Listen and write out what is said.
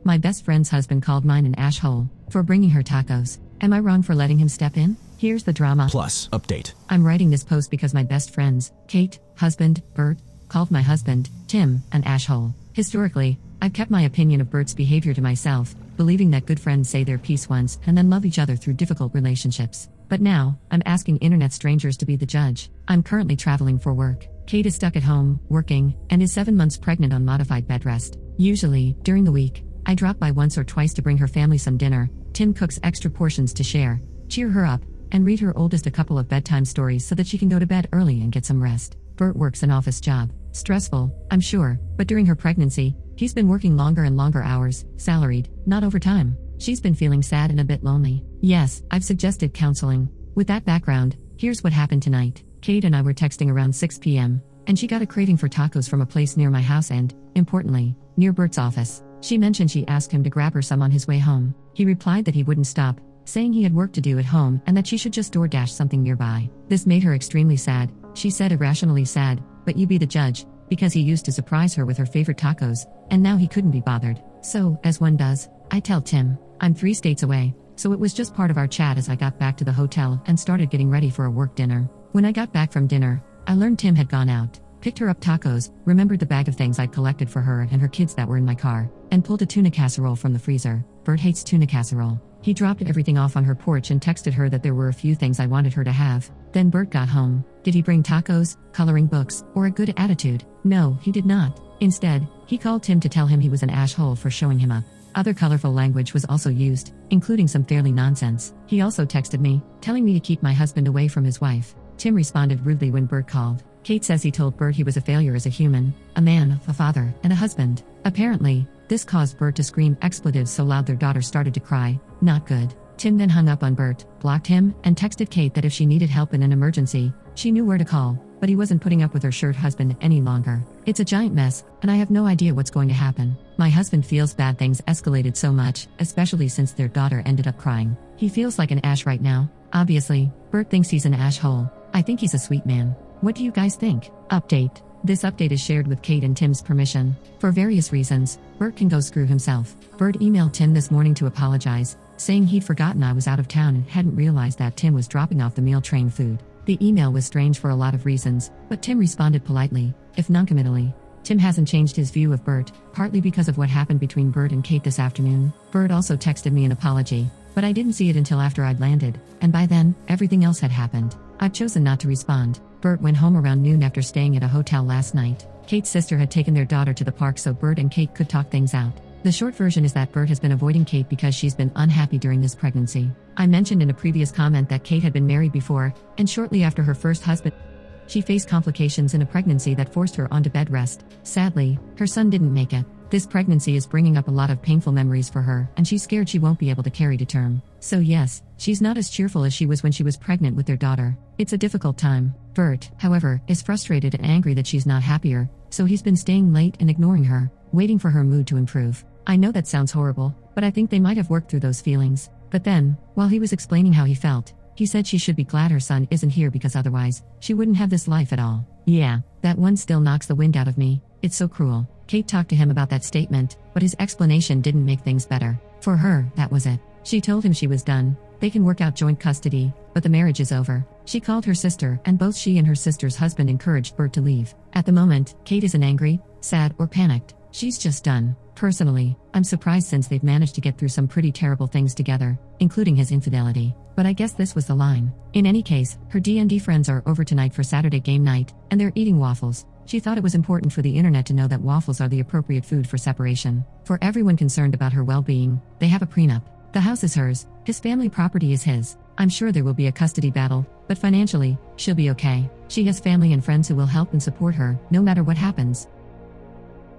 My best friend's husband called mine an 𝗙𝗏𝗱𝗏 for bringing her tacos. Am I wrong for letting him step in? Here's the drama. Plus, update. I'm writing this post because my best friends, Kate, husband, Bert, called my husband, Tim, an 𝗙𝗏𝗱𝗏. Historically, I've kept my opinion of Bert's behavior to myself, believing that good friends say their piece once and then love each other through difficult relationships. But now, I'm asking internet strangers to be the judge. I'm currently traveling for work. Kate is stuck at home, working, and is 7 months pregnant on modified bed rest. Usually, during the week, I drop by once or twice to bring her family some dinner. Tim cooks extra portions to share, cheer her up, and read her oldest a couple of bedtime stories so that she can go to bed early and get some rest. Bert works an office job. Stressful, I'm sure, but during her pregnancy, he's been working longer and longer hours, salaried, not overtime. She's been feeling sad and a bit lonely. Yes, I've suggested counseling. With that background, here's what happened tonight. Kate and I were texting around 6 p.m., and she got a craving for tacos from a place near my house and, importantly, near Bert's office. She mentioned she asked him to grab her some on his way home. He replied that he wouldn't stop, saying he had work to do at home and that she should just DoorDash something nearby. This made her extremely sad. She said irrationally sad, but you be the judge, because he used to surprise her with her favorite tacos, and now he couldn't be bothered. So, as one does, I tell Tim, I'm 3 states away, so it was just part of our chat as I got back to the hotel and started getting ready for a work dinner. When I got back from dinner, I learned Tim had gone out, picked her up tacos, remembered the bag of things I'd collected for her and her kids that were in my car, and pulled a tuna casserole from the freezer. Bert hates tuna casserole. He dropped everything off on her porch and texted her that there were a few things I wanted her to have. Then Bert got home. Did he bring tacos, coloring books, or a good attitude? No, he did not. Instead, he called Tim to tell him he was an 𝗙𝗏𝗱𝗏𝗏 for showing him up. Other colorful language was also used, including some fairly nonsense. He also texted me, telling me to keep my husband away from his wife. Tim responded rudely when Bert called. Kate says he told Bert he was a failure as a human, a man, a father, and a husband. Apparently, this caused Bert to scream expletives so loud their daughter started to cry. Not good. Tim then hung up on Bert, blocked him, and texted Kate that if she needed help in an emergency, she knew where to call, but he wasn't putting up with her shirt husband any longer. It's a giant mess, and I have no idea what's going to happen. My husband feels bad things escalated so much, especially since their daughter ended up crying. He feels like an ash right now. Obviously, Bert thinks he's an 𝗙𝗏𝗱𝗏𝗏. I think he's a sweet man. What do you guys think? Update. This update is shared with Kate and Tim's permission. For various reasons, Bert can go screw himself. Bert emailed Tim this morning to apologize, saying he'd forgotten I was out of town and hadn't realized that Tim was dropping off the meal train food. The email was strange for a lot of reasons, but Tim responded politely, if noncommittally. Tim hasn't changed his view of Bert, partly because of what happened between Bert and Kate this afternoon. Bert also texted me an apology, but I didn't see it until after I'd landed, and by then, everything else had happened. I've chosen not to respond. Bert went home around noon after staying at a hotel last night. Kate's sister had taken their daughter to the park so Bert and Kate could talk things out. The short version is that Bert has been avoiding Kate because she's been unhappy during this pregnancy. I mentioned in a previous comment that Kate had been married before, and shortly after her first husband, she faced complications in a pregnancy that forced her onto bed rest. Sadly, her son didn't make it. This pregnancy is bringing up a lot of painful memories for her, and she's scared she won't be able to carry to term. So yes, she's not as cheerful as she was when she was pregnant with their daughter. It's a difficult time. Bert, however, is frustrated and angry that she's not happier, so he's been staying late and ignoring her, waiting for her mood to improve. I know that sounds horrible, but I think they might have worked through those feelings. But then, while he was explaining how he felt, he said she should be glad her son isn't here because otherwise, she wouldn't have this life at all. Yeah, that one still knocks the wind out of me. It's so cruel. Kate talked to him about that statement, but his explanation didn't make things better. For her, that was it. She told him she was done. They can work out joint custody, but the marriage is over. She called her sister, and both she and her sister's husband encouraged Bert to leave. At the moment, Kate isn't angry, sad, or panicked. She's just done. Personally, I'm surprised since they've managed to get through some pretty terrible things together, including his infidelity. But I guess this was the line. In any case, her D&D friends are over tonight for Saturday game night, and they're eating waffles. She thought it was important for the internet to know that waffles are the appropriate food for separation. For everyone concerned about her well-being, they have a prenup. The house is hers, his family property is his. I'm sure there will be a custody battle, but financially, she'll be okay. She has family and friends who will help and support her, no matter what happens.